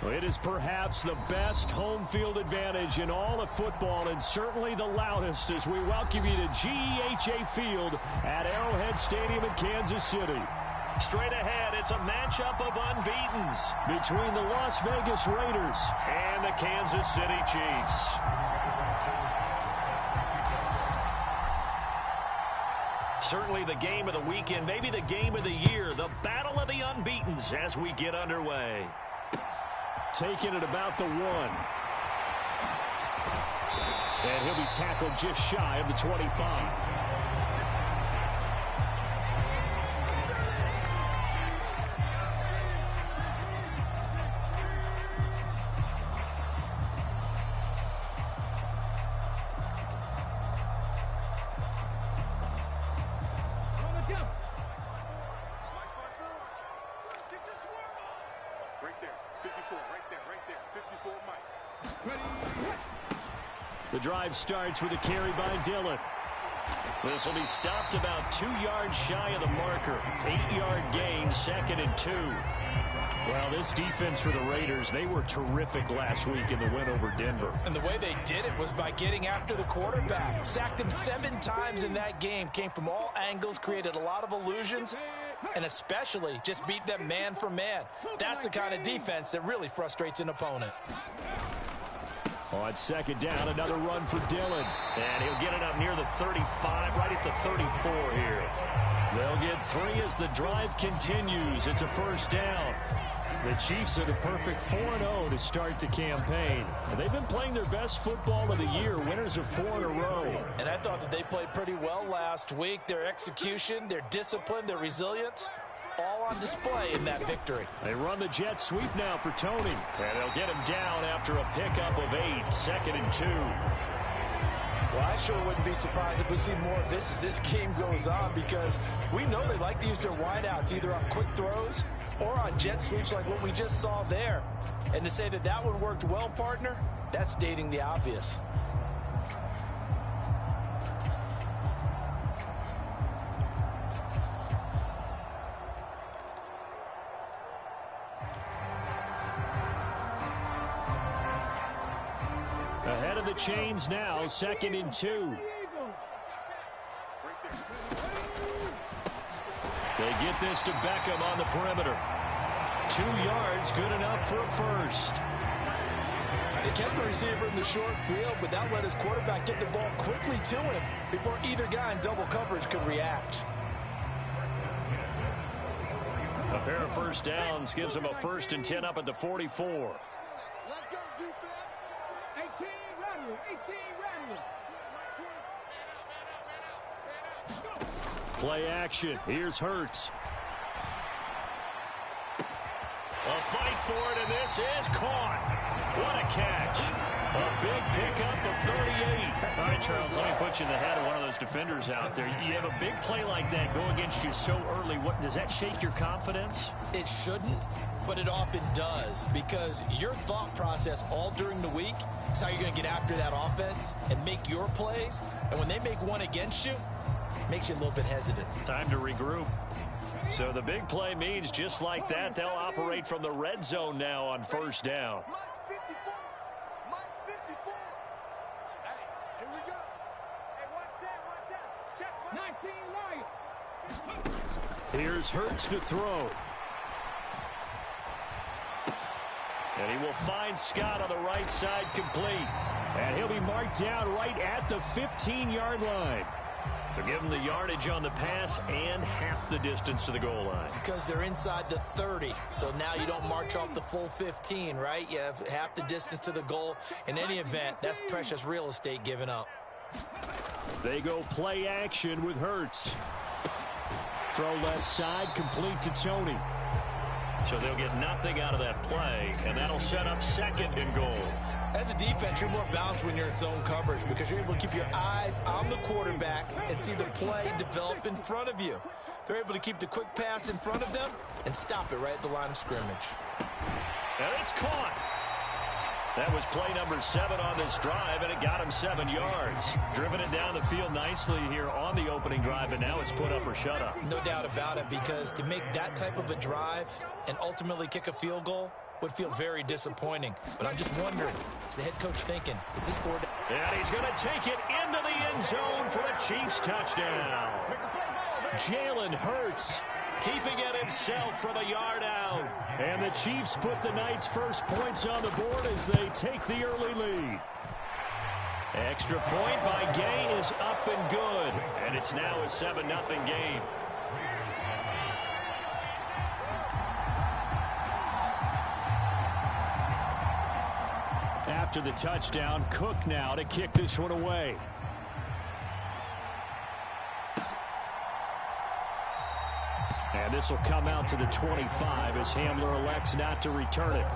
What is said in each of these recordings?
It is perhaps the best home field advantage in all of football, and certainly the loudest, as we welcome you to GEHA Field at Arrowhead Stadium in Kansas City. Straight ahead, it's a matchup of unbeatens between the Las Vegas Raiders and the Kansas City Chiefs. Certainly the game of the weekend, maybe the game of the year, the battle of the unbeatens as we get underway. Taking it about the 1. And he'll be tackled just shy of the 25. The drive starts with a carry by Dillon. This will be stopped about 2 yards shy of the marker. 8-yard gain, 2nd and 2. Well, this defense for the Raiders, they were terrific last week in the win over Denver. And the way they did it was by getting after the quarterback. Sacked him 7 times in that game. Came from all angles, created a lot of illusions, and especially just beat them man for man. That's the kind of defense that really frustrates an opponent. On 2nd down, another run for Dillon. And he'll get it up near the 35, right at the 34 here. They'll get 3 as the drive continues. It's a 1st down. The Chiefs are the perfect 4-0 to start the campaign. They've been playing their best football of the year, winners of 4 in a row. And I thought that they played pretty well last week. Their execution, their discipline, their resilience, all on display in that victory. They run the jet sweep now for Tony. And they'll get him down after a pickup of 8, 2nd and 2. Well, I sure wouldn't be surprised if we see more of this as this game goes on, because we know they like to use their wideouts either on quick throws or on jet sweeps like what we just saw there. And to say that that one worked well, partner, that's stating the obvious. Ahead of the chains now, 2nd and 2. They get this to Beckham on the perimeter. 2 yards, good enough for a 1st. They kept the receiver in the short field, but that let his quarterback get the ball quickly to him before either guy in double coverage could react. A pair of 1st downs gives him a 1st and 10 up at the 44. Let's go, defense. 18 ready. Play action. Here's Hurts. A fight for it, and this is caught. What a catch. A big pickup of 38. All right, Charles, let me put you in the head of one of those defenders out there. You have a big play like that go against you so early. What does that shake your confidence? It shouldn't, but it often does, because your thought process all during the week is how you're going to get after that offense and make your plays. And when they make one against you, it makes you a little bit hesitant. Time to regroup. So the big play means just like that, they'll operate from the red zone now on 1st down. Mike 54. Hey, here we go. Hey, watch that. Check 19 right. Here's Hurts to throw. And he will find Scott on the right side complete. And he'll be marked down right at the 15-yard line. So give them the yardage on the pass and half the distance to the goal line. Because they're inside the 30, so now you don't march off the full 15, right? You have half the distance to the goal. In any event, that's precious real estate given up. They go play action with Hurts. Throw left side, complete to Tony. So they'll get nothing out of that play, and that'll set up 2nd and goal. As a defense, you're more balanced when you're in zone coverage because you're able to keep your eyes on the quarterback and see the play develop in front of you. They're able to keep the quick pass in front of them and stop it right at the line of scrimmage. And it's caught. That was play number 7 on this drive, and it got him 7 yards. Driven it down the field nicely here on the opening drive, and now it's put up or shut up. No doubt about it, because to make that type of a drive and ultimately kick a field goal would feel very disappointing. But I'm just wondering, is the head coach thinking, is this forward? And he's going to take it into the end zone for a Chiefs touchdown. Jalen Hurts keeping it himself from a yard out. And the Chiefs put the Knights' first points on the board as they take the early lead. Extra point by Gay is up and good. And it's now a 7-0 game. After the touchdown, Cook now to kick this one away. And this will come out to the 25 as Hamler elects not to return it.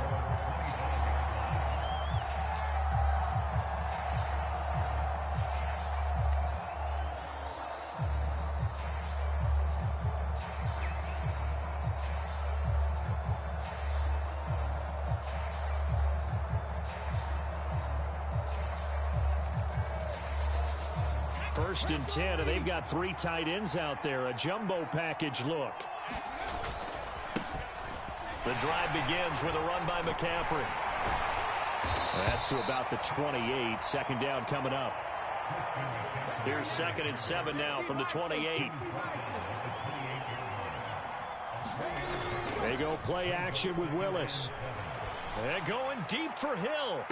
First and 10, and they've got 3 tight ends out there. A jumbo package look. The drive begins with a run by McCaffrey. That's to about the 28. Second down coming up. Here's 2nd and 7 now from the 28. They go play action with Willis. And going deep for Hill.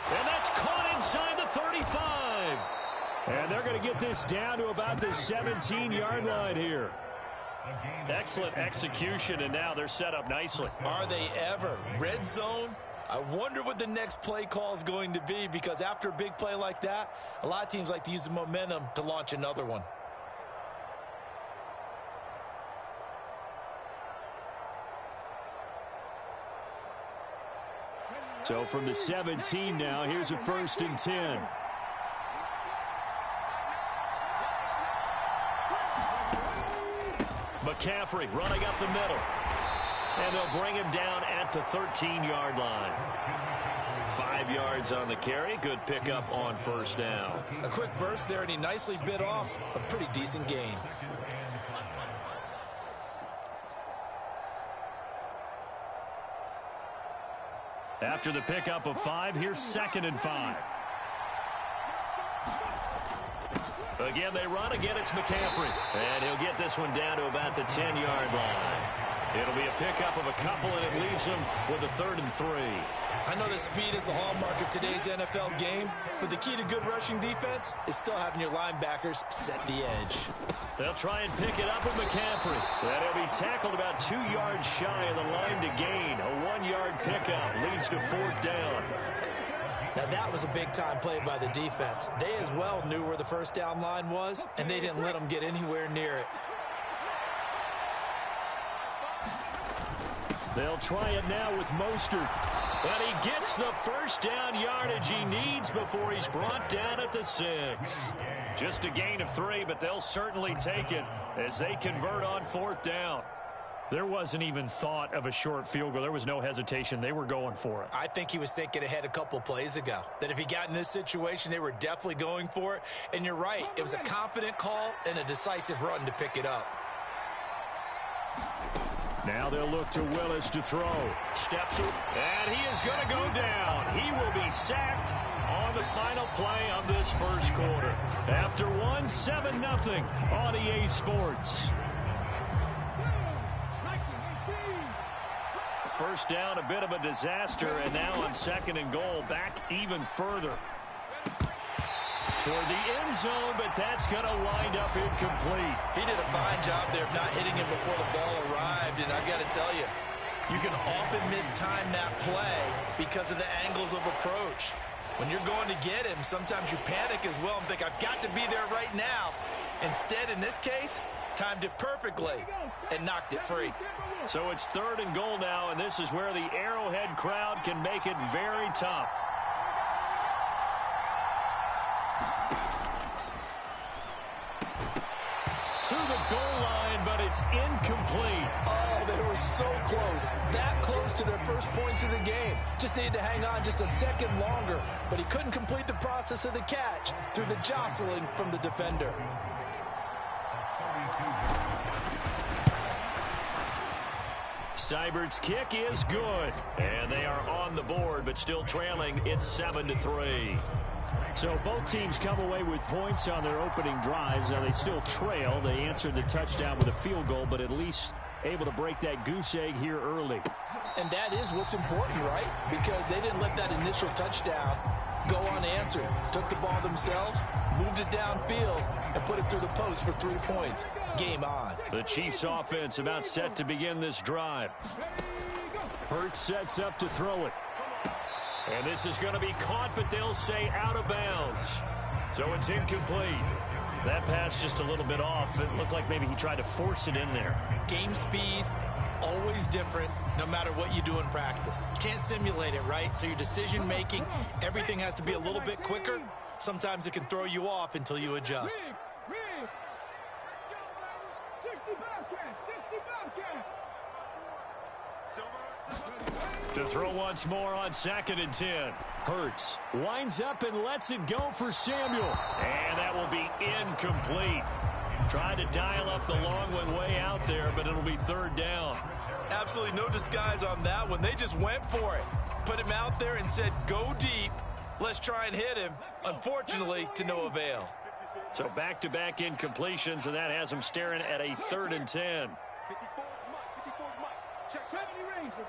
And that's caught inside the 35. And they're going to get this down to about the 17-yard line here. Excellent execution, and now they're set up nicely. Are they ever? Red zone? I wonder what the next play call is going to be, because after a big play like that, a lot of teams like to use the momentum to launch another one. So from the 17 now, here's a 1st and 10. McCaffrey running up the middle. And they'll bring him down at the 13-yard line. 5 yards on the carry. Good pickup on 1st down. A quick burst there, and he nicely bit off a pretty decent gain. After the pickup of 5, here's 2nd and 5. Again, they run. Again, it's McCaffrey. And he'll get this one down to about the 10-yard line. It'll be a pickup of a couple, and it leaves them with a 3rd and 3. I know that speed is the hallmark of today's NFL game, but the key to good rushing defense is still having your linebackers set the edge. They'll try and pick it up with McCaffrey. And he'll be tackled about 2 yards shy of the line to gain. A 1-yard pickup leads to 4th down. Now that was a big-time play by the defense. They as well knew where the 1st down line was, and they didn't let them get anywhere near it. They'll try it now with Mostert. And he gets the 1st down yardage he needs before he's brought down at the 6. Just a gain of 3, but they'll certainly take it as they convert on 4th down. There wasn't even thought of a short field goal. There was no hesitation. They were going for it. I think he was thinking ahead a couple plays ago, that if he got in this situation, they were definitely going for it. And you're right. It was a confident call and a decisive run to pick it up. Now they'll look to Willis to throw. Steps up, and he is going to go down. He will be sacked on the final play of this 1st quarter. After 7-0 on EA Sports. 1st down, a bit of a disaster, and now on 2nd and goal, back even further. Toward the end zone, but that's going to wind up incomplete. He did a fine job there of not hitting him before the ball arrived, and I've got to tell you, you can often mistime that play because of the angles of approach. When you're going to get him, sometimes you panic as well and think, I've got to be there right now. Instead, in this case, timed it perfectly and knocked it free. So it's 3rd and goal now, and this is where the Arrowhead crowd can make it very tough. To the goal line, but it's incomplete. Oh, they were so close. That close to their first points of the game. Just needed to hang on just a second longer, but he couldn't complete the process of the catch through the jostling from the defender. Seibert's kick is good. And they are on the board, but still trailing. It's 7-3. So both teams come away with points on their opening drives. Now they still trail. They answered the touchdown with a field goal, but at least able to break that goose egg here early. And that is what's important, right? Because they didn't let that initial touchdown go unanswered. Took the ball themselves, moved it downfield, and put it through the post for 3 points. Game on. The Chiefs offense about set to begin this drive. Hurts sets up to throw it. And this is going to be caught, but they'll say out of bounds. So it's incomplete. That pass just a little bit off. It looked like maybe he tried to force it in there. Game speed, always different, no matter what you do in practice. You can't simulate it, right? So your decision-making, everything has to be a little bit quicker. Sometimes it can throw you off until you adjust. To throw once more on 2nd and 10. Hurts winds up and lets it go for Samuel. And that will be incomplete. Tried to dial up the long one way out there, but it'll be 3rd down. Absolutely no disguise on that one. They just went for it. Put him out there and said, go deep. Let's try and hit him. Unfortunately, to no avail. So back-to-back incompletions, and that has him staring at a 3rd and 10. 70 Ranger.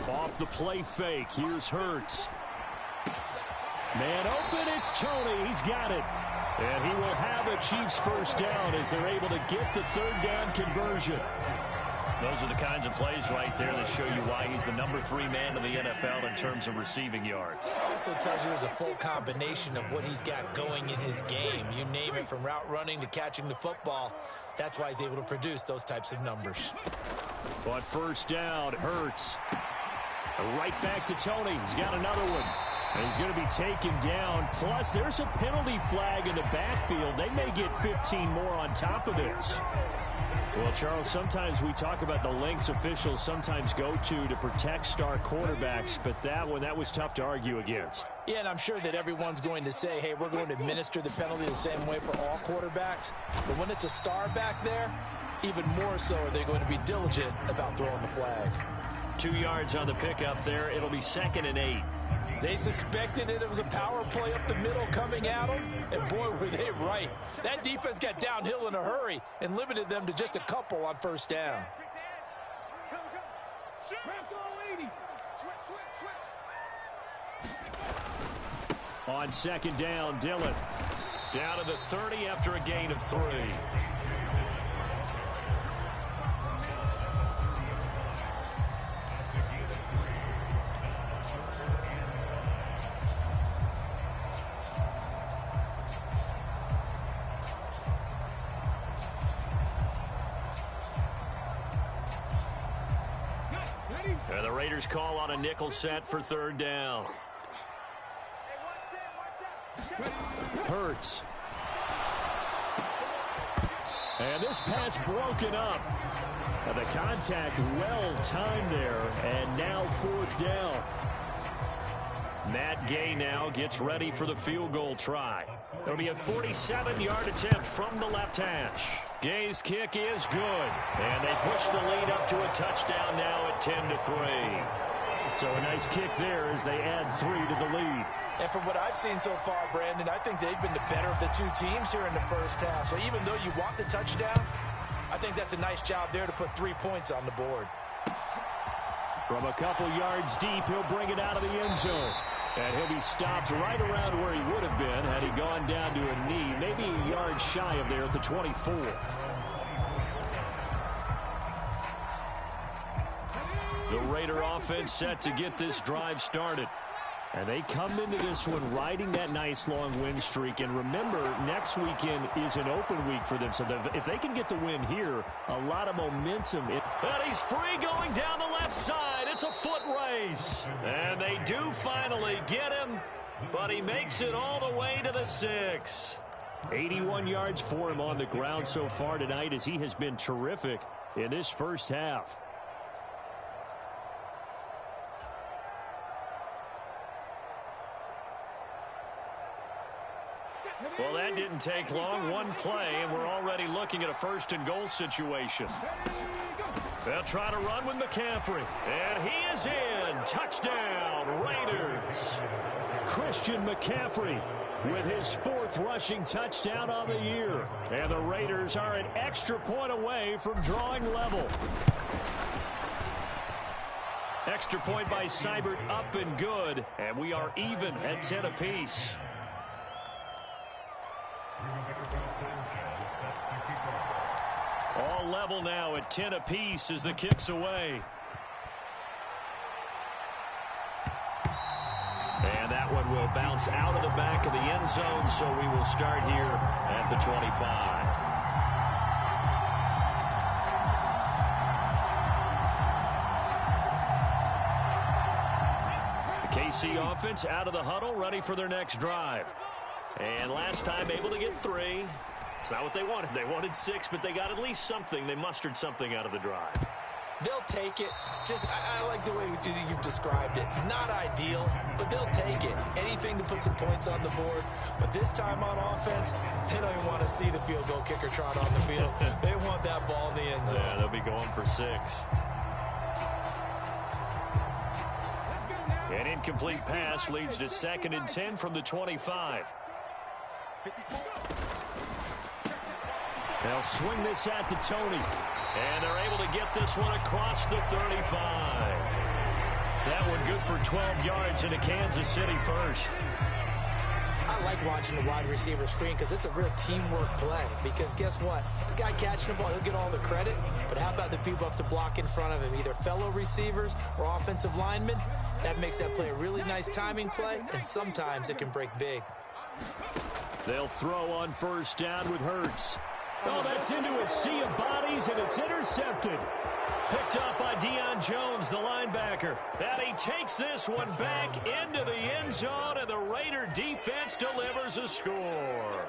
Off the play fake. Here's Hurts. Man open. It's Tony. He's got it. And he will have a Chiefs first down as they're able to get the 3rd down conversion. Those are the kinds of plays right there that show you why he's the number 3 man in the NFL in terms of receiving yards. Also tells you there's a full combination of what he's got going in his game. You name it, from route running to catching the football. That's why he's able to produce those types of numbers. But first down, Hurts. Right back to Tony. He's got another one. And he's going to be taken down. Plus, there's a penalty flag in the backfield. They may get 15 more on top of this. Well, Charles, sometimes we talk about the lengths officials sometimes go to protect star quarterbacks, but that was tough to argue against. Yeah, and I'm sure that everyone's going to say, hey, we're going to administer the penalty the same way for all quarterbacks. But when it's a star back there, even more so are they going to be diligent about throwing the flag. 2 yards on the pickup there. It'll be 2nd and 8. They suspected it was a power play up the middle coming at them, and boy, were they right. That defense got downhill in a hurry and limited them to just a couple on first down. On 2nd down, Dillon. Down to the 30 after a gain of 3. And the Raiders call on a nickel set for 3rd down. Hurts. And this pass broken up. And the contact well timed there. And now 4th down. Matt Gay now gets ready for the field goal try. It'll be a 47-yard attempt from the left hash. Gay's kick is good. And they push the lead up to a touchdown now at 10-3. So a nice kick there as they add 3 to the lead. And from what I've seen so far, Brandon, I think they've been the better of the 2 teams here in the first half. So even though you want the touchdown, I think that's a nice job there to put 3 points on the board. From a couple yards deep, he'll bring it out of the end zone. And he'll be stopped right around where he would have been had he gone down to a knee, maybe a yard shy of there at the 24. The Raider offense set to get this drive started. And they come into this one riding that nice long win streak. And remember, next weekend is an open week for them. So if they can get the win here, a lot of momentum. And he's free going down the left side. It's a foot race. And they do finally get him, but he makes it all the way to the 6. 81 yards for him on the ground so far tonight as he has been terrific in this first half. Well, that didn't take long. One play, and we're already looking at a first-and-goal situation. They'll try to run with McCaffrey. And he is in. Touchdown, Raiders. Christian McCaffrey with his 4th rushing touchdown on the year. And the Raiders are an extra point away from drawing level. Extra point by Seibert, up and good. And we are even at 10 apiece. All level now at 10 apiece as the kick's away. And that one will bounce out of the back of the end zone, so we will start here at the 25. The KC offense out of the huddle, ready for their next drive. And last time able to get 3. It's not what they wanted. They wanted 6, but they got at least something. They mustered something out of the drive. They'll take it. I like the way you've described it. Not ideal, but they'll take it. Anything to put some points on the board. But this time on offense, they don't even want to see the field goal kicker trot on the field. They want that ball in the end zone. Yeah, they'll be going for 6. An incomplete pass leads to 2nd and 10 from the 25. They'll swing this out to Tony. And they're able to get this one across the 35. That one good for 12 yards into Kansas City first. I like watching the wide receiver screen because it's a real teamwork play. Because guess what? The guy catching the ball, he'll get all the credit. But how about the people up to block in front of him? Either fellow receivers or offensive linemen. That makes that play a really nice timing play. And sometimes it can break big. They'll throw on first down with Hurts. Oh, that's into a sea of bodies, and it's intercepted. Picked up by Deion Jones, the linebacker. And he takes this one back into the end zone, and the Raider defense delivers a score.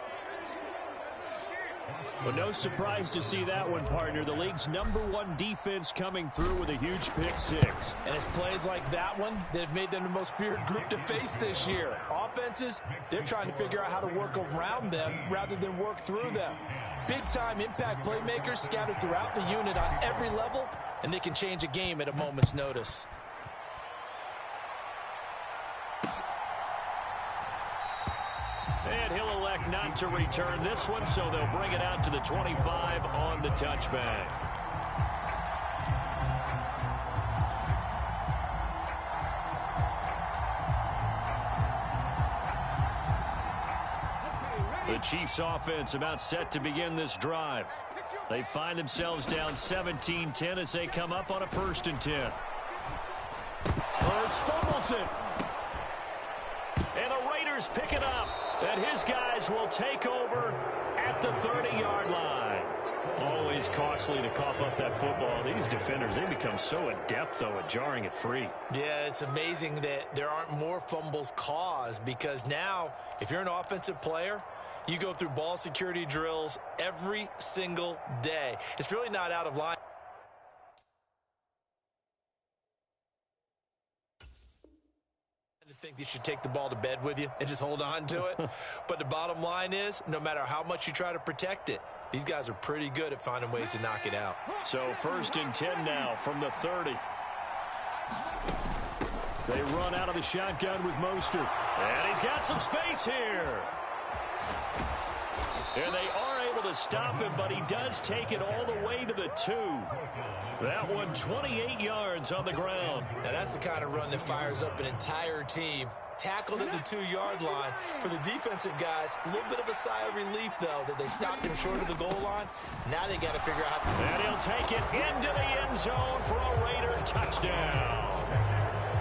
Well, no surprise to see that one, partner. The league's #1 defense coming through with a huge pick 6. And it's plays like that one that have made them the most feared group to face this year. Offenses, they're trying to figure out how to work around them rather than work through them. Big-time impact playmakers scattered throughout the unit on every level, and they can change a game at a moment's notice. And he'll elect not to return this one, so they'll bring it out to the 25 on the touchback. The Chiefs offense about set to begin this drive. They find themselves down 17-10 as they come up on a 1st and 10. Hurts fumbles it. And the Raiders pick it up. And his guys will take over at the 30-yard line. Always costly to cough up that football. These defenders, they become so adept, though, at jarring it free. Yeah, it's amazing that there aren't more fumbles caused because now, if you're an offensive player, you go through ball security drills every single day. It's really not out of line. I think you should take the ball to bed with you and just hold on to it. But the bottom line is, no matter how much you try to protect it, these guys are pretty good at finding ways to knock it out. So 1st and 10 now from the 30. They run out of the shotgun with Mostert. And he's got some space here. And they are able to stop him, but he does take it all the way to the 2. That one 28 yards on the ground. Now that's the kind of run that fires up an entire team. Tackled at the 2-yard line. For the defensive guys, a little bit of a sigh of relief, though, that they stopped him short of the goal line. Now they got to figure out. And he'll take it into the end zone for a Raider touchdown.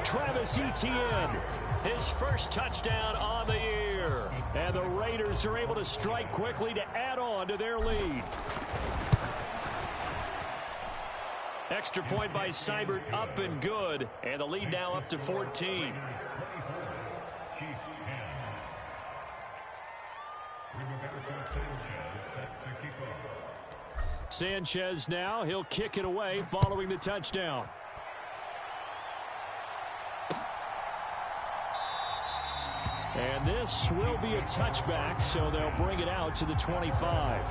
Travis Etienne, his first touchdown on the year. And the Raiders are able to strike quickly to add on to their lead. Extra point by Seibert, up and good. And the lead now up to 14. Sanchez now, he'll kick it away following the touchdown. And this this will be a touchback, so they'll bring it out to the 25.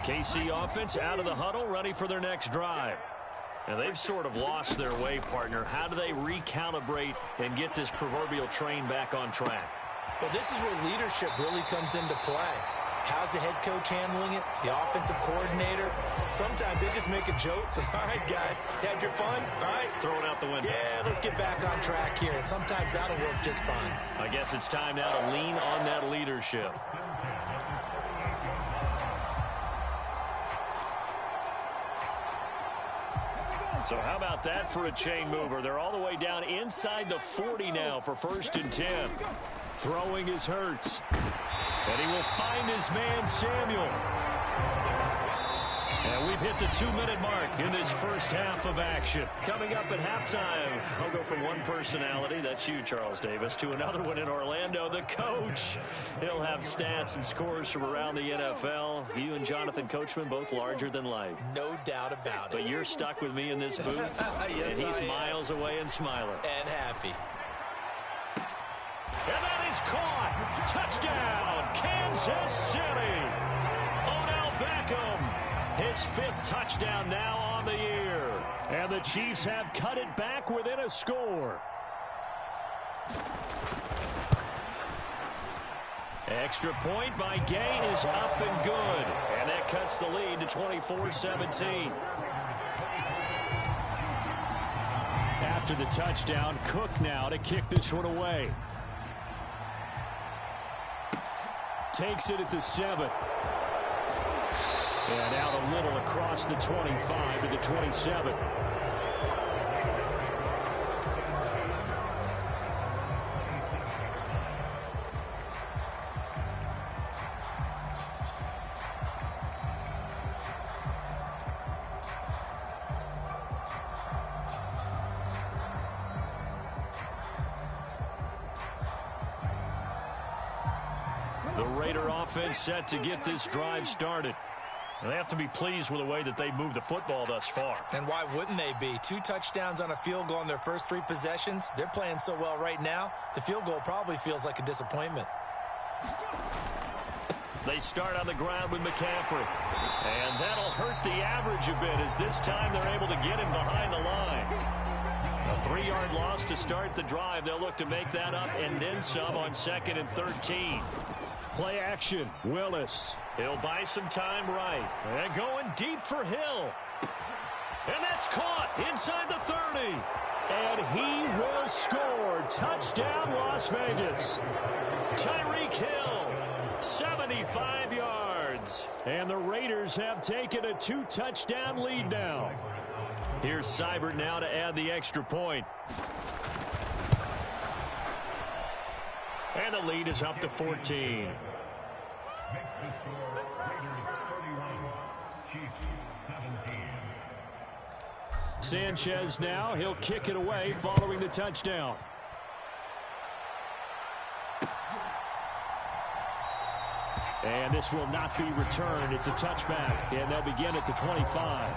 KC offense out of the huddle, ready for their next drive. And they've sort of lost their way, partner. How do they recalibrate and get this proverbial train back on track? Well, this is where leadership really comes into play. How's the head coach handling it? The offensive coordinator? Sometimes they just make a joke. All right, guys, had your fun? All right. Throw it out the window. Yeah, let's get back on track here. And sometimes that'll work just fine. I guess it's time now to lean on that leadership. So how about that for a chain mover? They're all the way down inside the 40 now for 1st and 10. Throwing is Hurts. And he will find his man, Samuel. And we've hit the 2-minute mark in this first half of action. Coming up at halftime, I'll go from one personality, that's you, Charles Davis, to another one in Orlando, the coach. He'll have stats and scores from around the NFL. You and Jonathan Coachman, both larger than life. No doubt about it. But you're stuck with me in this booth, yes, and he's miles away and smiling. And happy. And that is caught. Touchdown, Kansas City. Odell Beckham. His 5th touchdown now on the year. And the Chiefs have cut it back within a score. Extra point by Gain is up and good. And that cuts the lead to 24-17. After the touchdown, Cook now to kick this one away. Takes it at the 7. And out a little across the 25 to the 27. The Raider offense set to get this drive started. And they have to be pleased with the way that they moved the football thus far. And why wouldn't they be? 2 touchdowns on a field goal in their first 3 possessions. They're playing so well right now, the field goal probably feels like a disappointment. They start on the ground with McCaffrey. And that'll hurt the average a bit as this time they're able to get him behind the line. A 3-yard loss to start the drive. They'll look to make that up and then some on 2nd and 13. Play action. Willis. He'll buy some time right. And going deep for Hill. And that's caught inside the 30. And he will score. Touchdown, Las Vegas. Tyreek Hill, 75 yards. And the Raiders have taken a 2-touchdown lead now. Here's Seibert now to add the extra point. And the lead is up to 14. Sanchez now. He'll kick it away following the touchdown. And this will not be returned. It's a touchback. And they'll begin at the 25.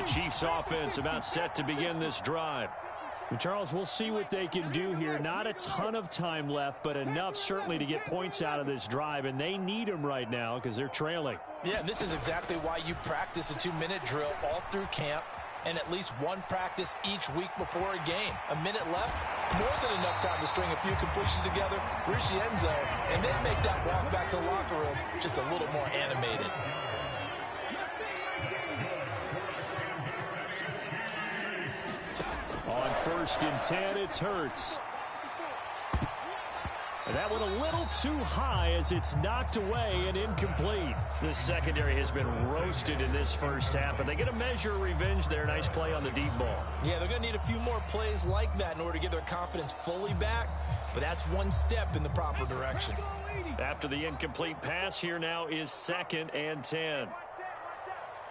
Chiefs offense about set to begin this drive. And Charles, we'll see what they can do here. Not a ton of time left, but enough certainly to get points out of this drive, and they need them right now because they're trailing. Yeah, and this is exactly why you practice a 2-minute drill all through camp and at least one practice each week before a game. A minute left, more than enough time to string a few completions together, reach the end zone, and then make that walk back to the locker room just a little more animated. On 1st and 10, it's Hurts. And that one a little too high as it's knocked away and incomplete. This secondary has been roasted in this first half, but they get a measure of revenge there. Nice play on the deep ball. Yeah, they're going to need a few more plays like that in order to get their confidence fully back, but that's one step in the proper direction. After the incomplete pass, here now is 2nd and 10.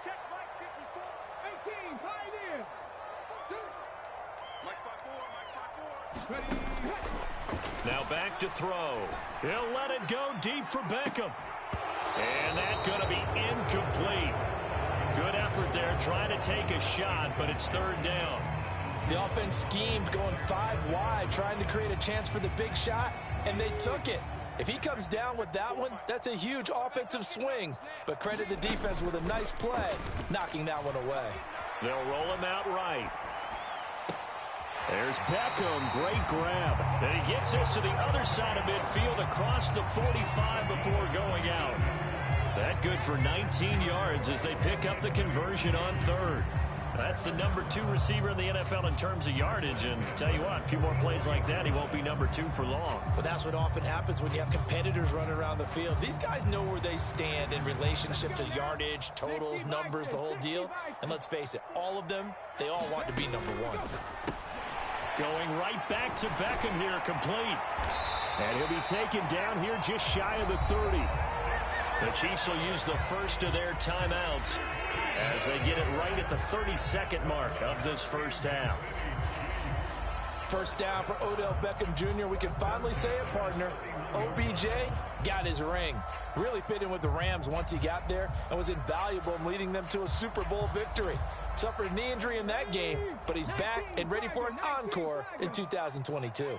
Check Mike 54. 18, pioneer. Now back to throw. He'll let it go deep for Beckham. And that's going to be incomplete. Good effort there trying to take a shot, but it's 3rd down. The offense schemed going 5 wide, trying to create a chance for the big shot, and they took it. If he comes down with that one, that's a huge offensive swing. But credit the defense with a nice play, knocking that one away. They'll roll him out right. There's Beckham. Great grab. And he gets this to the other side of midfield across the 45 before going out. That good for 19 yards as they pick up the conversion on 3rd. That's the number 2 receiver in the NFL in terms of yardage. And tell you what, a few more plays like that, he won't be number 2 for long. But that's what often happens when you have competitors running around the field. These guys know where they stand in relationship to yardage, totals, numbers, the whole deal. And let's face it, all of them, they all want to be number 1. Going right back to Beckham here, complete. And he'll be taken down here just shy of the 30. The Chiefs will use the first of their timeouts as they get it right at the 32nd mark of this first half. First down for Odell Beckham Jr. We can finally say it, partner. OBJ got his ring. Really fit in with the Rams once he got there and was invaluable in leading them to a Super Bowl victory. Suffered a knee injury in that game, but he's back and ready for an encore in 2022.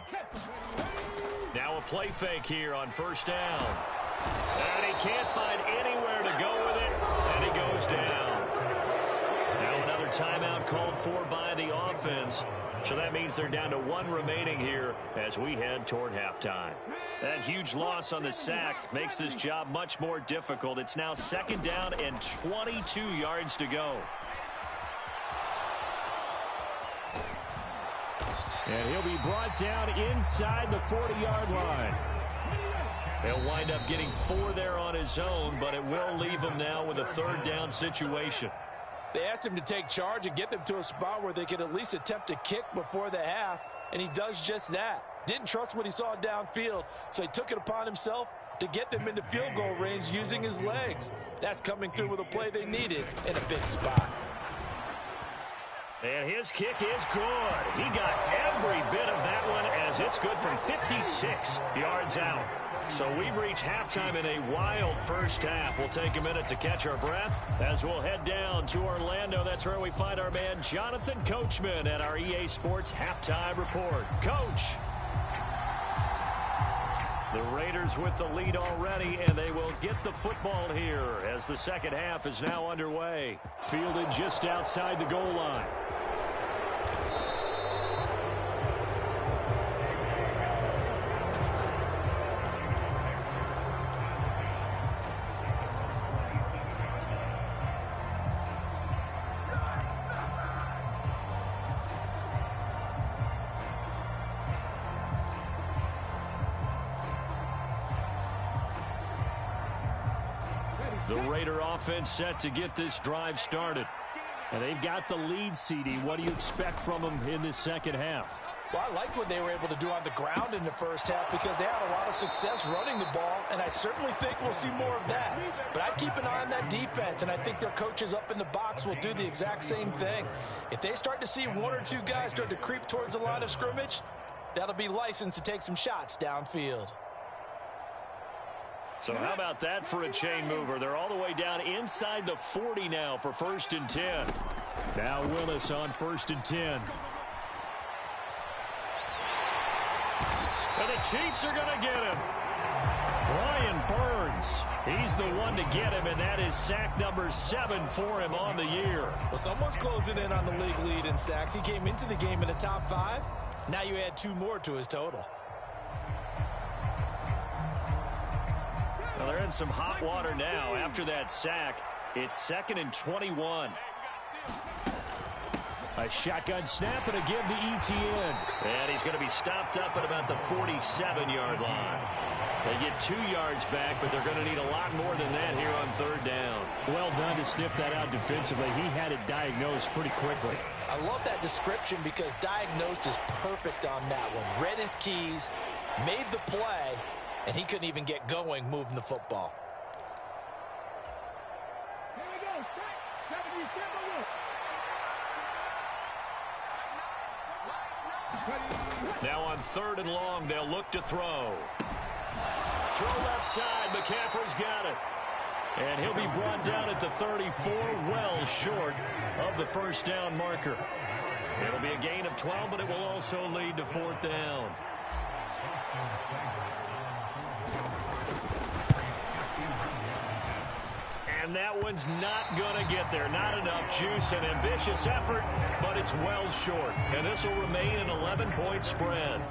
Now a play fake here on first down. And he can't find anywhere to go with it, and he goes down. Now another timeout called for by the offense. So that means they're down to 1 remaining here as we head toward halftime. That huge loss on the sack makes this job much more difficult. It's now 2nd down and 22 yards to go. And he'll be brought down inside the 40-yard line. He'll wind up getting 4 there on his own, but it will leave him now with a 3rd down situation. They asked him to take charge and get them to a spot where they could at least attempt a kick before the half, and he does just that. Didn't trust what he saw downfield, so he took it upon himself to get them into field goal range using his legs. That's coming through with a play they needed in a big spot. And his kick is good. He got every bit of that one as it's good from 56 yards out. So we've reached halftime in a wild first half. We'll take a minute to catch our breath as we'll head down to Orlando. That's where we find our man Jonathan Coachman at our EA Sports Halftime Report. Coach. The Raiders with the lead already, and they will get the football here as the second half is now underway. Fielded just outside the goal line. The Raider offense set to get this drive started. And they've got the lead, CD. What do you expect from them in this second half? Well, I like what they were able to do on the ground in the first half because they had a lot of success running the ball, and I certainly think we'll see more of that. But I'd keep an eye on that defense, and I think their coaches up in the box will do the exact same thing. If they start to see 1 or 2 guys start to creep towards the line of scrimmage, that'll be licensed to take some shots downfield. So how about that for a chain mover? They're all the way down inside the 40 now for 1st and 10. Now Willis on 1st and 10. And the Chiefs are going to get him. Brian Burns. He's the one to get him, and that is sack number 7 for him on the year. Well, someone's closing in on the league lead in sacks. He came into the game in the top 5. Now you add 2 more to his total. Well, they're in some hot water now. After that sack, it's 2nd and 21. A shotgun snap and a give to ETN. And he's going to be stopped up at about the 47-yard line. They get 2 yards back, but they're going to need a lot more than that here on 3rd down. Well done to sniff that out defensively. He had it diagnosed pretty quickly. I love that description because diagnosed is perfect on that one. Read his keys, made the play, and he couldn't even get going moving the football. Here we go. Strike. 70, Now on 3rd and long, they'll look to throw. Throw left side. McCaffrey's got it. And he'll be brought down at the 34, well short of the first down marker. It'll be a gain of 12, but it will also lead to 4th down. And that one's not going to get there. Not enough juice, an ambitious effort, but it's well short. And this will remain an 11-point spread.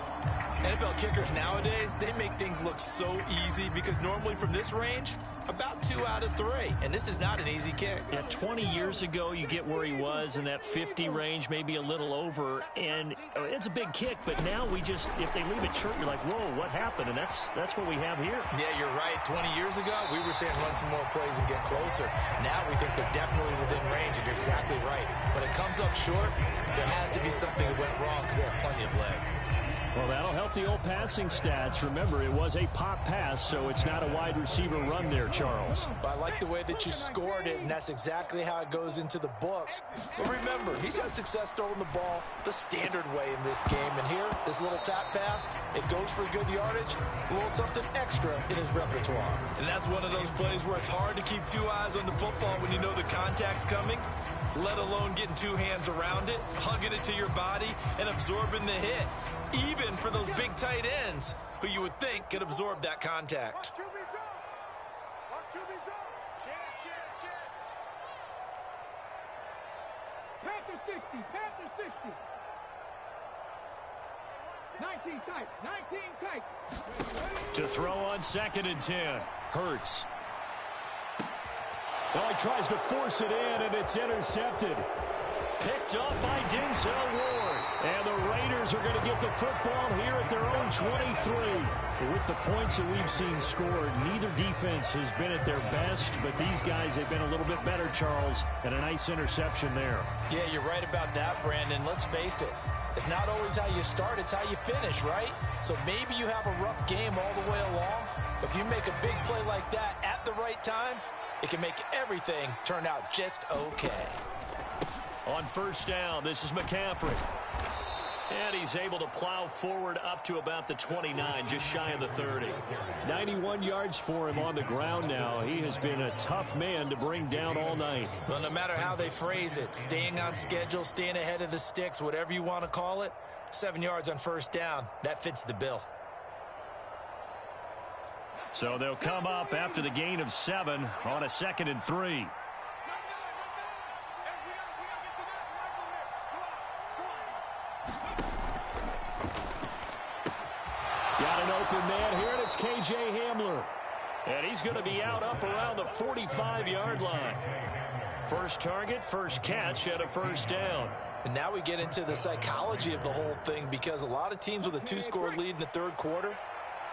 NFL kickers nowadays, they make things look so easy because normally from this range, about 2 out of 3. And this is not an easy kick. Yeah, 20 years ago, you get where he was in that 50 range, maybe a little over. And it's a big kick, but now we just, if they leave it short, you're like, whoa, what happened? And that's what we have here. Yeah, you're right. 20 years ago, we were saying run some more plays and get closer. Now we think they're definitely within range, and you're exactly right. When it comes up short, there has to be something that went wrong because they have plenty of leg. Well, that'll help the old passing stats. Remember, it was a pop pass, so it's not a wide receiver run there, Charles. But I like the way that you scored it, and that's exactly how it goes into the books. But remember, he's had success throwing the ball the standard way in this game. And here, this little tap pass, it goes for good yardage, a little something extra in his repertoire. And that's one of those plays where it's hard to keep 2 eyes on the football when you know the contact's coming, let alone getting 2 hands around it, hugging it to your body, and absorbing the hit. Even for those big tight ends who you would think could absorb that contact. Watch QB drop. Watch QB drop. Panther 60. Panther 60. 19 tight. 19 tight. To throw on 2nd and 10. Hurts. Well, he tries to force it in, and it's intercepted. Picked up by Denzel Ward. And the Raiders are going to get the football here at their own 23. With the points that we've seen scored, neither defense has been at their best, but these guys have been a little bit better, Charles, and a nice interception there. Yeah, you're right about that, Brandon. Let's face it. It's not always how you start, it's how you finish, right? So maybe you have a rough game all the way along. If you make a big play like that at the right time, it can make everything turn out just okay. On 1st down, this is McCaffrey. And he's able to plow forward up to about the 29, just shy of the 30. 91 yards for him on the ground now. He has been a tough man to bring down all night. Well, no matter how they phrase it, staying on schedule, staying ahead of the sticks, whatever you want to call it, 7 yards on 1st down, that fits the bill. So they'll come up after the gain of 7 on a 2nd and 3. Got an open man here, and it's K.J. Hamler. And he's going to be out up around the 45-yard line. First target, first catch at a 1st down. And now we get into the psychology of the whole thing, because a lot of teams with a 2-score lead in the 3rd quarter,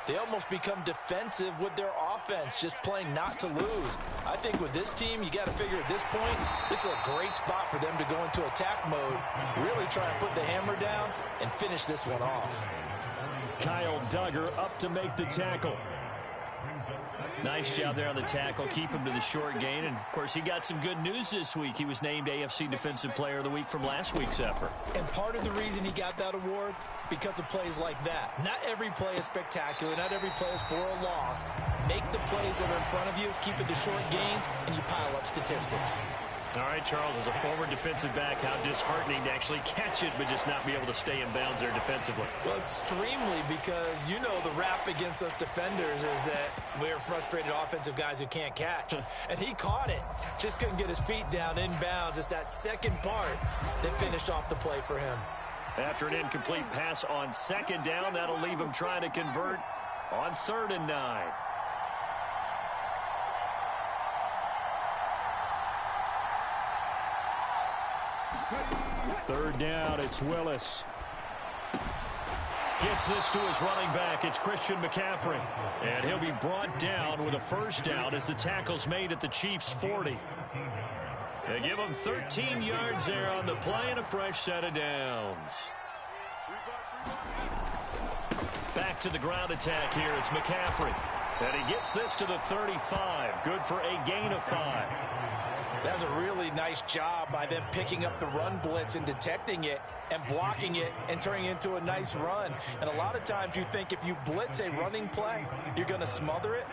they almost become defensive with their offense, just playing not to lose. I think with this team, you got to figure at this point, this is a great spot for them to go into attack mode, really try and put the hammer down and finish this one off. Kyle Duggar up to make the tackle. Nice job there on the tackle. Keep him to the short gain. And, of course, he got some good news this week. He was named AFC Defensive Player of the Week from last week's effort. And part of the reason he got that award, because of plays like that. Not every play is spectacular. Not every play is for a loss. Make the plays that are in front of you, keep it to short gains, and you pile up statistics. All right, Charles, as a former defensive back, how disheartening to actually catch it but just not be able to stay in bounds there defensively. Well, extremely, because you know the rap against us defenders is that we're frustrated offensive guys who can't catch. And he caught it, just couldn't get his feet down in bounds. It's that second part that finished off the play for him. After an incomplete pass on 2nd down, that'll leave him trying to convert on 3rd and 9. Third down, it's Willis. Gets this to his running back. It's Christian McCaffrey. And he'll be brought down with a 1st down as the tackle's made at the Chiefs' 40. They give him 13 yards there on the play and a fresh set of downs. Back to the ground attack here. It's McCaffrey. And he gets this to the 35. Good for a gain of 5. That's a really nice job by them picking up the run blitz and detecting it and blocking it and turning it into a nice run. And a lot of times you think if you blitz a running play, you're going to smother it.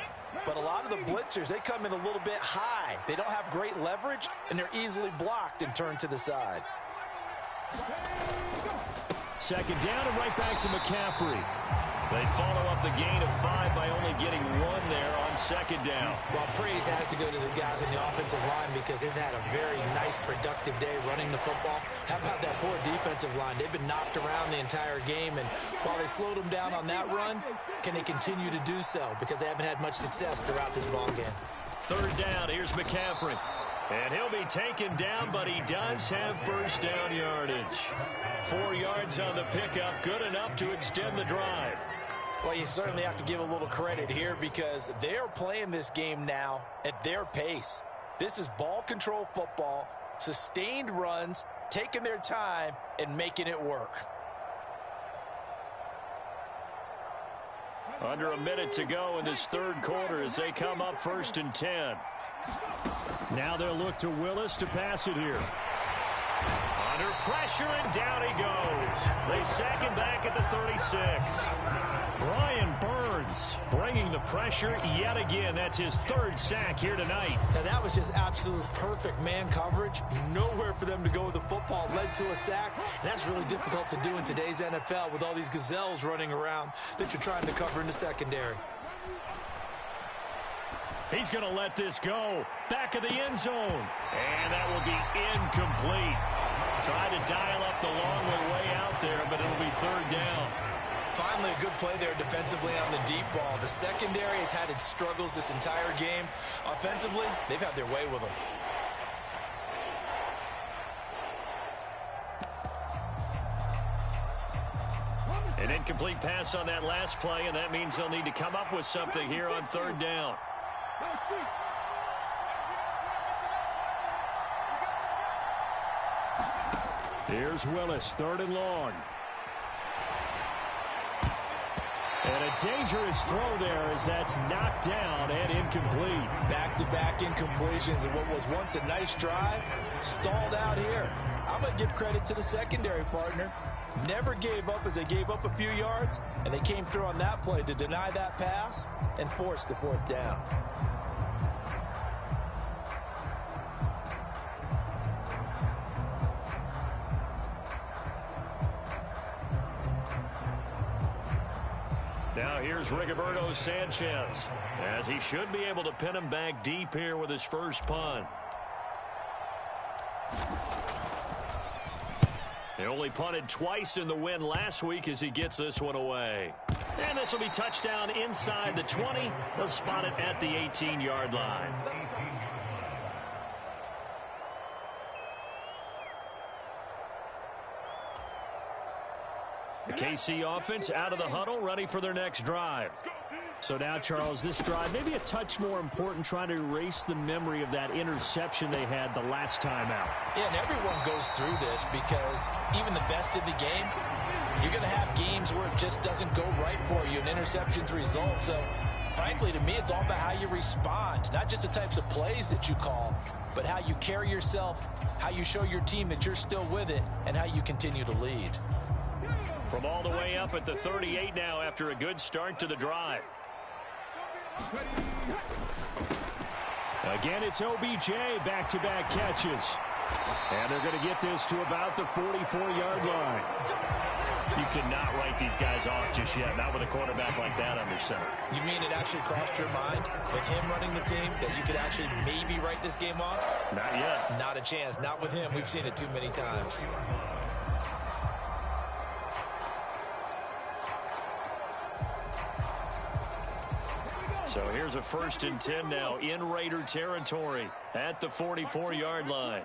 But a lot of the blitzers, they come in a little bit high. They don't have great leverage, and they're easily blocked and turned to the side. Second down and right back to McCaffrey. They follow up the gain of 5 by only getting 1 there on second down. Well, praise has to go to the guys in the offensive line because they've had a very nice, productive day running the football. How about that poor defensive line? They've been knocked around the entire game, and while they slowed them down on that run, can they continue to do so? Because they haven't had much success throughout this ball game. Third down, here's McCaffrey. And he'll be taken down, but he does have first down yardage. 4 yards on the pickup, good enough to extend the drive. Well, you certainly have to give a little credit here because they're playing this game now at their pace. This is ball control football, sustained runs, taking their time, and making it work. Under a minute to go in this third quarter as they come up 1st and 10. Now they'll look to Willis to pass it here. Under pressure, and down he goes. They sack him back at the 36. Brian Burns bringing the pressure yet again. That's his 3rd sack here tonight. Now, that was just absolute perfect man coverage. Nowhere for them to go with the football. Led to a sack. And that's really difficult to do in today's NFL with all these gazelles running around that you're trying to cover in the secondary. He's going to let this go. Back of the end zone. And that will be incomplete. Tried to dial up the long way out there, but it'll be 3rd down. Finally, a good play there defensively on the deep ball. The secondary has had its struggles this entire game. Offensively, they've had their way with them. An incomplete pass on that last play, and that means they'll need to come up with something here on 3rd down. Here's Willis, 3rd and long. And a dangerous throw there as that's knocked down and incomplete. Back-to-back incompletions of what was once a nice drive, stalled out here. I'm going to give credit to the secondary partner. Never gave up as they gave up a few yards, and they came through on that play to deny that pass and force the 4th down. Now here's Rigoberto Sanchez, as he should be able to pin him back deep here with his first punt. He only punted twice in the win last week as he gets this one away. And this will be touchdown inside the 20. They'll spot it at the 18-yard line. The KC offense out of the huddle, ready for their next drive. So now, Charles, this drive maybe a touch more important, trying to erase the memory of that interception they had the last time out. Yeah, and everyone goes through this because even the best in the game, you're going to have games where it just doesn't go right for you, and interceptions result. So, frankly, to me, it's all about how you respond, not just the types of plays that you call, but how you carry yourself, how you show your team that you're still with it, and how you continue to lead. From all the way up at the 38 now after a good start to the drive. Again, it's OBJ, back-to-back catches. And they're going to get this to about the 44-yard line. You cannot write these guys off just yet, not with a quarterback like that under center. You mean it actually crossed your mind with him running the team that you could actually maybe write this game off? Not yet. Not a chance. Not with him. We've seen it too many times. So here's a 1st and 10 now in Raider territory at the 44-yard line.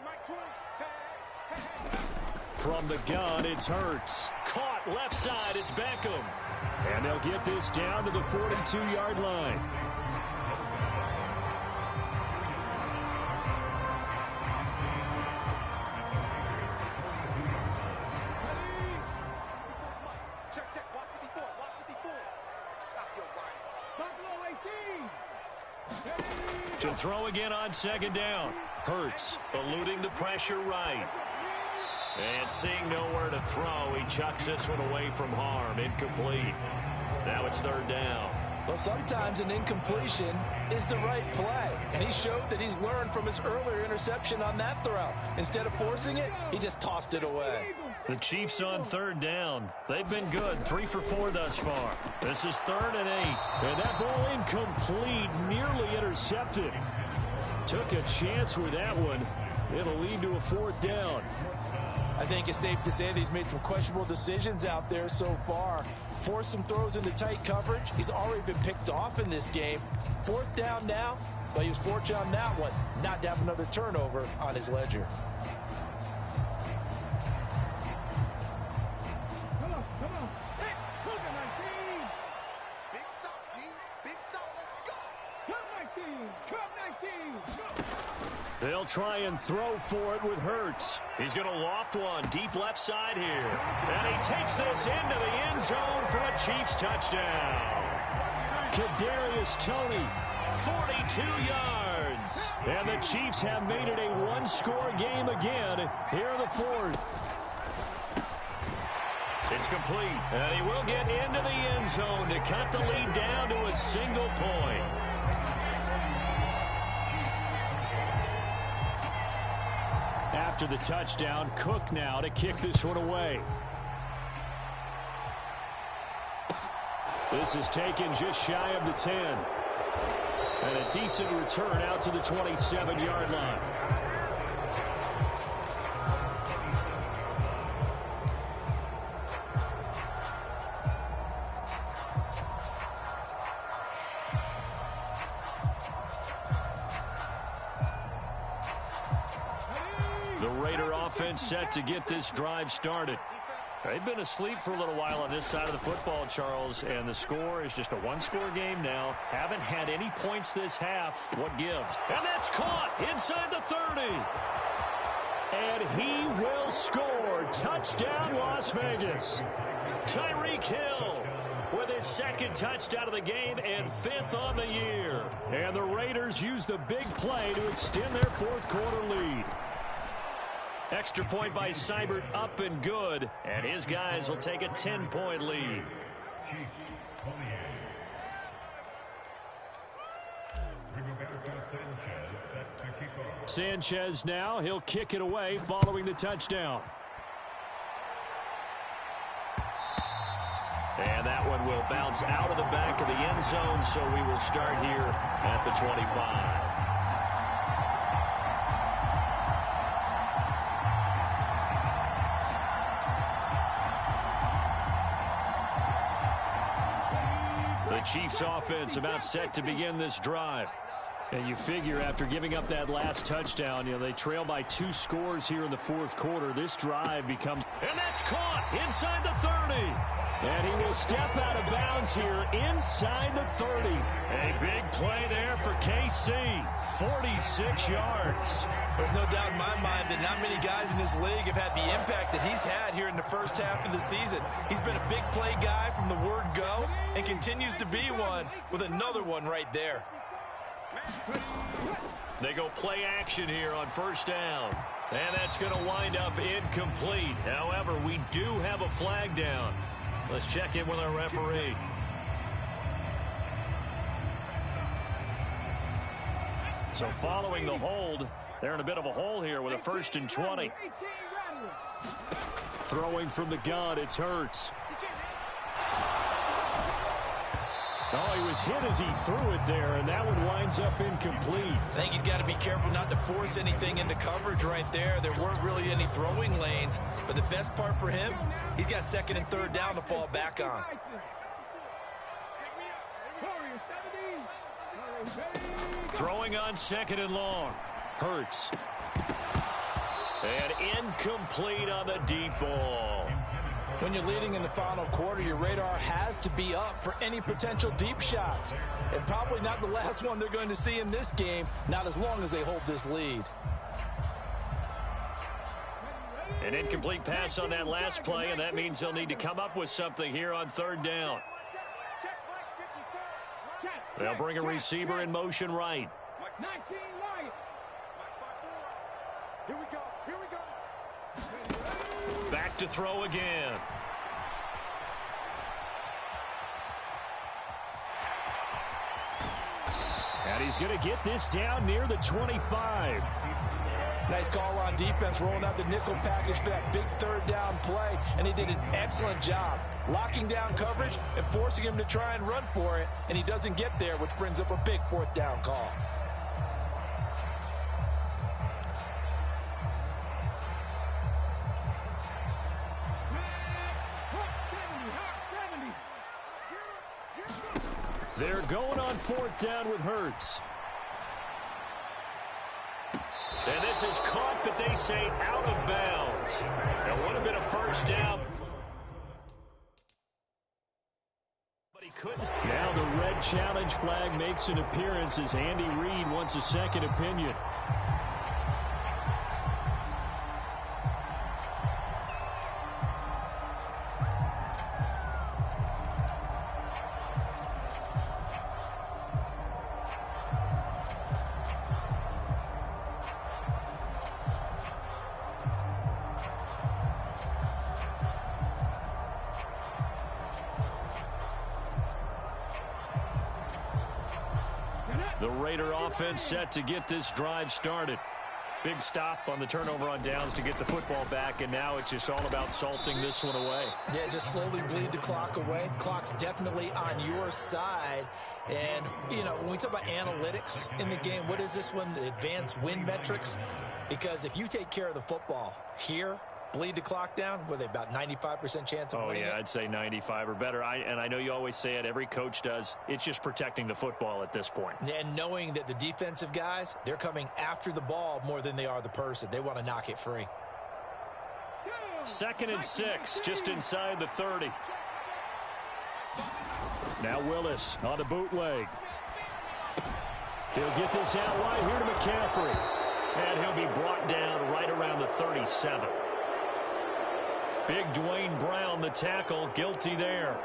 From the gun, it's Hurts. Caught left side, it's Beckham. And they'll get this down to the 42-yard line. To throw again on second down. Hurts eluding the pressure right. And seeing nowhere to throw, he chucks this one away from harm. Incomplete. Now it's third down. Well, sometimes an incompletion is the right play, and he showed that he's learned from his earlier interception on that throw. Instead of forcing it, he just tossed it away. The Chiefs on third down. They've been good, 3 for 4 thus far. This is 3rd and 8. And that ball incomplete, nearly intercepted. Took a chance with that one. It'll lead to a 4th down. I think it's safe to say that he's made some questionable decisions out there so far. Forced some throws into tight coverage. He's already been picked off in this game. 4th down now, but he was fortunate on that one not to have another turnover on his ledger. Come on. Hey, look at my team. Big stop, G. Big stop. Let's go. Come 19. Go. They'll try and throw for it with Hurts. He's going to loft one deep left side here. And he takes this into the end zone for a Chiefs touchdown. Kadarius Toney, 42 yards. And the Chiefs have made it a one-score game again here in the 4th. It's complete. And he will get into the end zone to cut the lead down to a single point. After the touchdown, Cook now to kick this one away. This is taken just shy of the 10. And a decent return out to the 27-yard line. The Raider offense set to get this drive started. They've been asleep for a little while on this side of the football, Charles, and the score is just a one-score game now. Haven't had any points this half. What gives? And that's caught inside the 30. And he will score. Touchdown, Las Vegas. Tyreek Hill with his 2nd touchdown of the game and 5th on the year. And the Raiders use the big play to extend their 4th quarter lead. Extra point by Seibert, up and good. And his guys will take a 10-point lead. Sanchez now. He'll kick it away following the touchdown. And that one will bounce out of the back of the end zone, so we will start here at the 25. Chiefs offense about set to begin this drive. And you figure after giving up that last touchdown, they trail by 2 scores here in the 4th quarter. This drive becomes... And that's caught inside the 30. And he will step out of bounds here inside the 30. A big play there for KC. 46 yards. There's no doubt in my mind that not many guys in this league have had the impact that he's had here in the first half of the season. He's been a big play guy from the word go and continues to be one with another one right there. They go play action here on 1st down. And that's going to wind up incomplete. However, we do have a flag down. Let's check in with our referee. So following the hold, they're in a bit of a hole here with a 1st and 20. Throwing from the gun, it's Hurts. Oh, he was hit as he threw it there, and that one winds up incomplete. I think he's got to be careful not to force anything into coverage right there. There weren't really any throwing lanes, but the best part for him, he's got 2nd and 3rd down to fall back on. Throwing on 2nd and long. Hurts. And incomplete on the deep ball. When you're leading in the final quarter, your radar has to be up for any potential deep shots. And probably not the last one they're going to see in this game, not as long as they hold this lead. An incomplete pass on that last play, and that means they'll need to come up with something here on 3rd down. They'll bring a receiver in motion right. 19 light. Here we go. Here we go. Back to throw again. And he's going to get this down near the 25. Nice call on defense, rolling out the nickel package for that big third down play, and he did an excellent job locking down coverage and forcing him to try and run for it, and he doesn't get there, which brings up a big fourth down call. They're going on fourth down with Hurts. And this is caught, but they say out of bounds. That would have been a first down. But he couldn't. Now the red challenge flag makes an appearance as Andy Reid wants a second opinion. The Raider offense set to get this drive started. Big stop on the turnover on downs to get the football back, and now it's just all about salting this one away. Yeah, just slowly bleed the clock away. Clock's definitely on your side. And, you know, when we talk about analytics in the game, what is this one? Advanced win metrics? Because if you take care of the football here, bleed the clock down, what are they, about 95% chance of winning it? I'd say 95 or better. And I know you always say it, every coach does. It's just protecting the football at this point. And knowing that the defensive guys, they're coming after the ball more than they are the person. They want to knock it free. 2nd and 6, just inside the 30. Now Willis on the bootleg. He'll get this out wide here to McCaffrey. And he'll be brought down right around the 37. Big Dwayne Brown, the tackle, guilty there.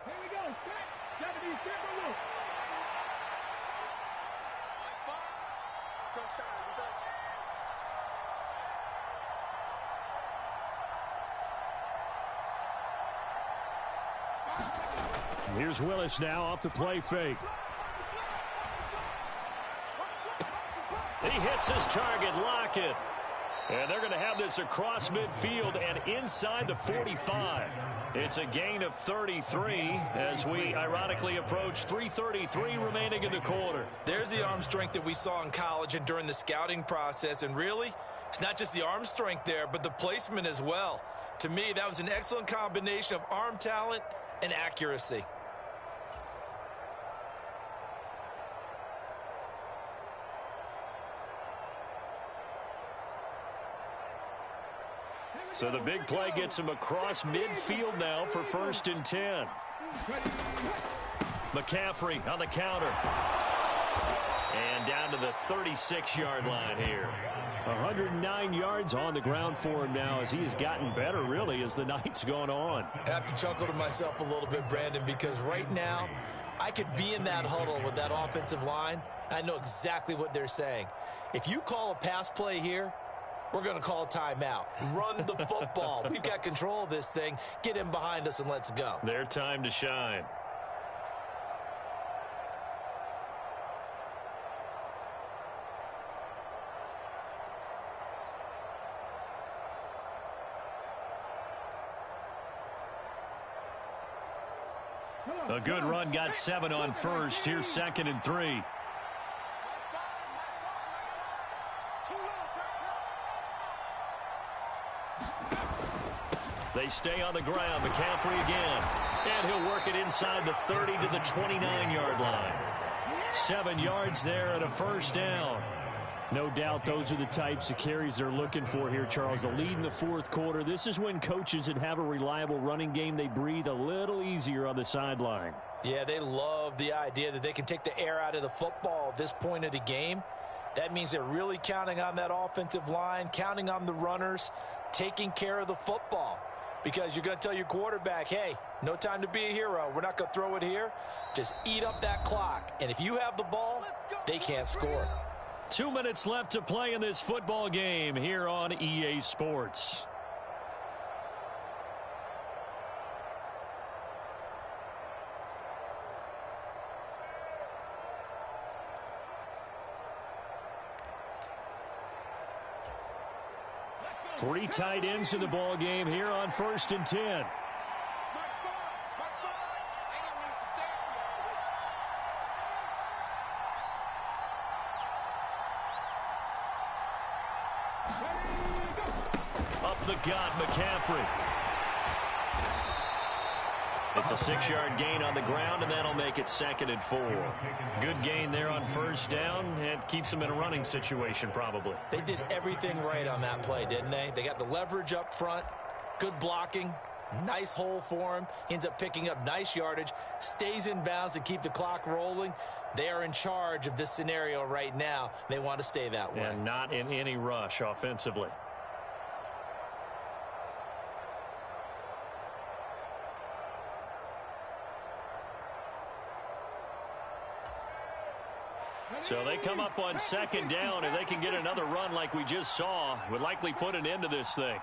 Here we go. Set. 70 look. Touchdown, defense. Here's Willis now off the play fake. He hits his target, Lockett. And they're going to have this across midfield and inside the 45. It's a gain of 33 as we ironically approach 3:33 remaining in the quarter. There's the arm strength that we saw in college and during the scouting process. And really, it's not just the arm strength there, but the placement as well. To me, that was an excellent combination of arm talent and accuracy. So the big play gets him across midfield now for 1st and 10. McCaffrey on the counter. And down to the 36-yard line here. 109 yards on the ground for him now as he has gotten better, really, as the night's gone on. I have to chuckle to myself a little bit, Brandon, because right now I could be in that huddle with that offensive line. I know exactly what they're saying. If you call a pass play here, we're going to call a timeout. Run the football. We've got control of this thing. Get him behind us and let's go. Their time to shine. A good run, got 7 on first. Here's 2nd and 3. They stay on the ground. McCaffrey again. And he'll work it inside the 30 to the 29-yard line. 7 yards there and a first down. No doubt those are the types of carries they're looking for here, Charles. The lead in the fourth quarter. This is when coaches that have a reliable running game, they breathe a little easier on the sideline. Yeah, they love the idea that they can take the air out of the football at this point of the game. That means they're really counting on that offensive line, counting on the runners, taking care of the football. Because you're going to tell your quarterback, hey, no time to be a hero. We're not going to throw it here. Just eat up that clock. And if you have the ball, they can't score. 2 minutes left to play in this football game here on EA Sports. Three tight ends in the ball game here on 1st and 10. Up the gut, McCaffrey. It's a 6-yard gain on the ground, and that'll make it 2nd and 4. Good gain there on 1st down. It keeps them in a running situation, probably. They did everything right on that play, didn't they? They got the leverage up front, good blocking, nice hole for him. He ends up picking up nice yardage, stays in bounds to keep the clock rolling. They are in charge of this scenario right now. They want to stay that way. And not in any rush offensively. So they come up on 2nd down. If they can get another run like we just saw, would likely put an end to this thing.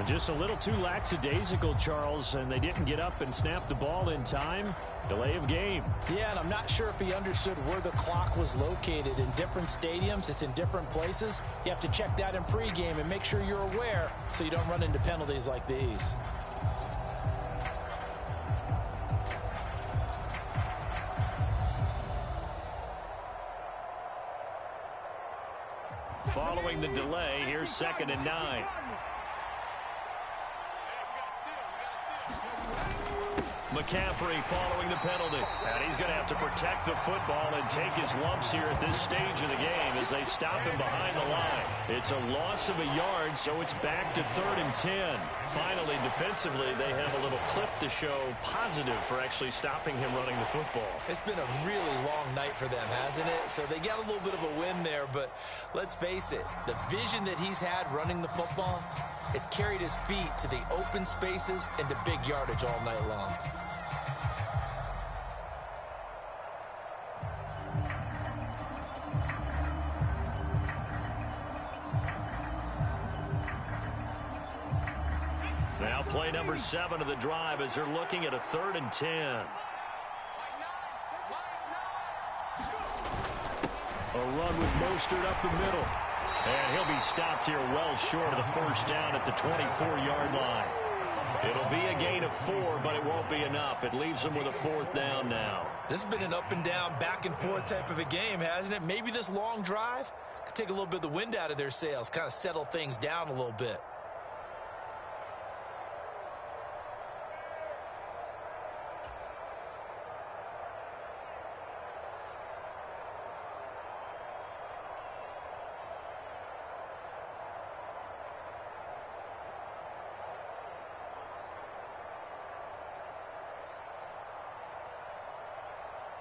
Just a little too lackadaisical, Charles, and they didn't get up and snap the ball in time. Delay of game. Yeah, and I'm not sure if he understood where the clock was located. In different stadiums, it's in different places. You have to check that in pregame and make sure you're aware so you don't run into penalties like these. Following the delay, here's 2nd and 9. McCaffrey following the penalty. And he's going to have to protect the football and take his lumps here at this stage of the game as they stop him behind the line. It's a loss of a yard, so it's back to 3rd and 10. Finally, defensively, they have a little clip to show positive for actually stopping him running the football. It's been a really long night for them, hasn't it? So they got a little bit of a win there, but let's face it, the vision that he's had running the football has carried his feet to the open spaces and to big yardage all night long. Now play number 7 of the drive as they're looking at a 3rd and 10. A run with Mostert up the middle. And he'll be stopped here well short of the 1st down at the 24-yard line. It'll be a gain of 4, but it won't be enough. It leaves them with a 4th down now. This has been an up and down, back and forth type of a game, hasn't it? Maybe this long drive could take a little bit of the wind out of their sails, kind of settle things down a little bit.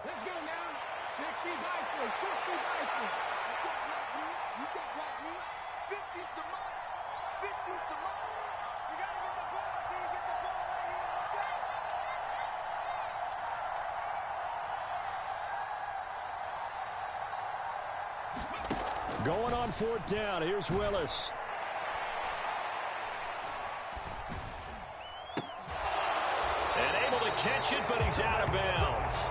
Let's go now. 60 nicely. 60 nicely. You can't block me. 50's the mark. 50's the mark. You got to get the ball, D. Get the ball right here. Let's go. Going on 4th down. Here's Willis. And able to catch it, but he's out of bounds.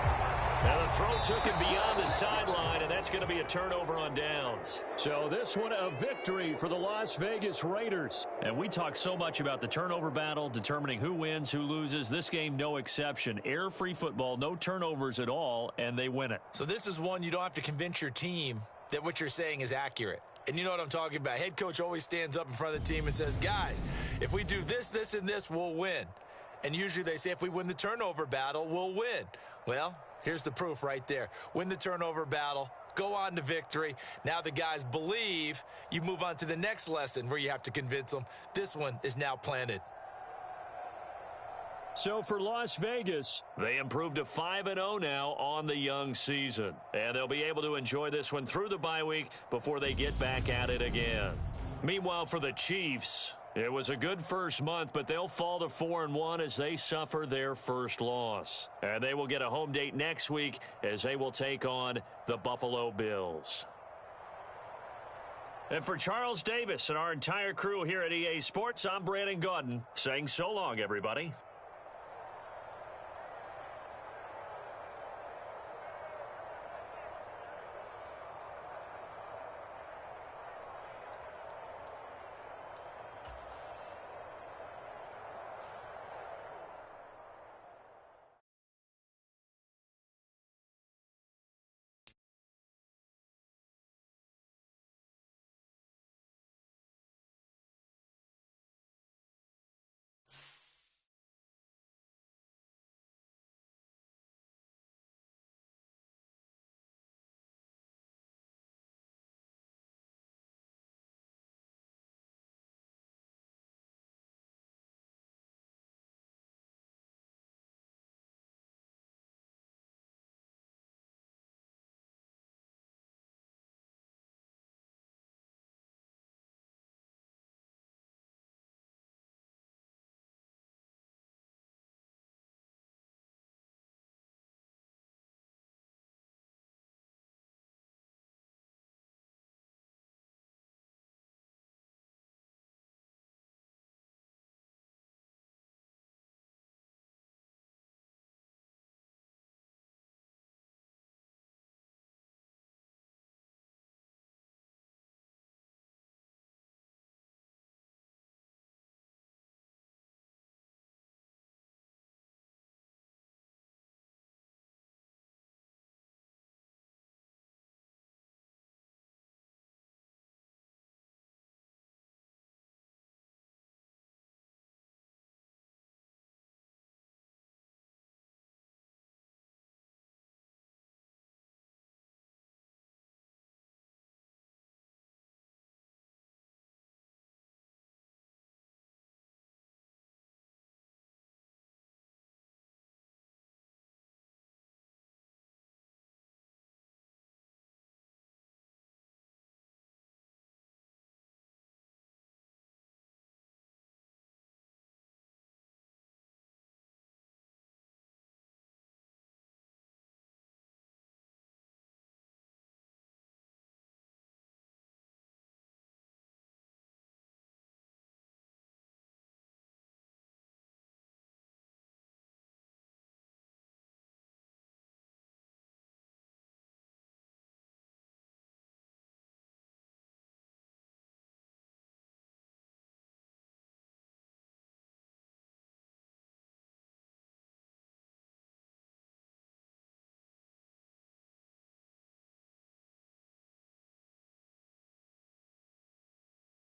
Now the throw took him beyond the sideline, and that's going to be a turnover on downs. So this one a victory for the Las Vegas Raiders. And we talk so much about the turnover battle, determining who wins, who loses. This game, no exception. Air-free football, no turnovers at all, and they win it. So this is one you don't have to convince your team that what you're saying is accurate. And you know what I'm talking about. Head coach always stands up in front of the team and says, guys, if we do this, this, and this, we'll win. And usually they say if we win the turnover battle, we'll win. Well, here's the proof right there. Win the turnover battle, go on to victory. Now the guys believe. You move on to the next lesson where you have to convince them. This one is now planted. So for Las Vegas, they improved to 5-0 now on the young season. And they'll be able to enjoy this one through the bye week before they get back at it again. Meanwhile, for the Chiefs, it was a good first month, but they'll fall to 4-1 as they suffer their first loss. And they will get a home date next week as they will take on the Buffalo Bills. And for Charles Davis and our entire crew here at EA Sports, I'm Brandon Gaudin saying so long, everybody.